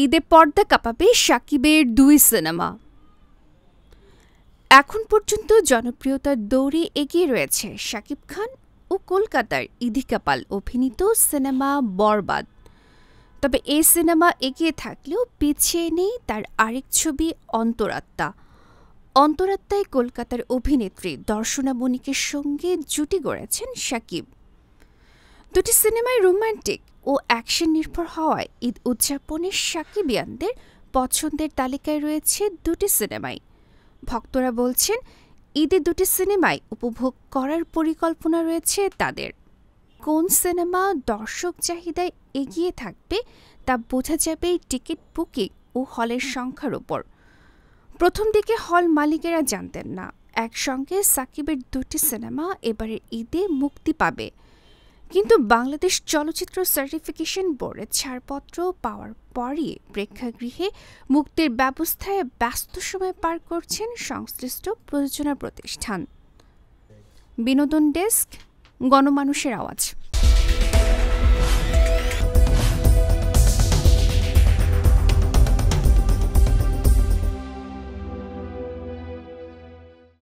ঈদে পর্দা কাঁপাবে শাকিবের ২ সিনেমা। এখন পর্যন্ত জনপ্রিয়তার দৌড়ে এগিয়ে রয়েছে শাকিব খান ও কলকাতার ইদিকা পাল অভিনীত সিনেমা বরবাদ। তবে এই সিনেমা এগিয়ে থাকলেও পিছিয়ে নেই তার আরেক ছবি অন্তরাত্মা। অন্তরাত্মায় কলকাতার অভিনেত্রী দর্শনা বণিকের সঙ্গে জুটি গড়েছেন শাকিব। দুটি সিনেমাই রোমান্টিক ও অ্যাকশন নির্ভর হওয়ায় ঈদ উদযাপনের শাকিবিয়ানদের পছন্দের তালিকায় রয়েছে দুটি সিনেমাই। ভক্তরা বলছেন ঈদে দুটি সিনেমাই উপভোগ করার পরিকল্পনা রয়েছে তাদের। কোন সিনেমা দর্শক চাহিদায় এগিয়ে থাকবে তা বোঝা যাবে টিকিট বুকিং ও হলের সংখ্যার ওপর। প্রথম দিকে হল মালিকেরা জানতেন না একসঙ্গে সাকিবের দুটি সিনেমা এবারের ঈদে মুক্তি পাবে, কিন্তু বাংলাদেশ চলচ্চিত্র সার্টিফিকেশন বোর্ডের ছাড়পত্র পাওয়ার পরই প্রেক্ষাগৃহে মুক্তির ব্যবস্থায় ব্যস্ত সময় পার করছেন সংশ্লিষ্ট প্রযোজনা প্রতিষ্ঠান। বিনোদন ডেস্ক, গণমানুষের আওয়াজ।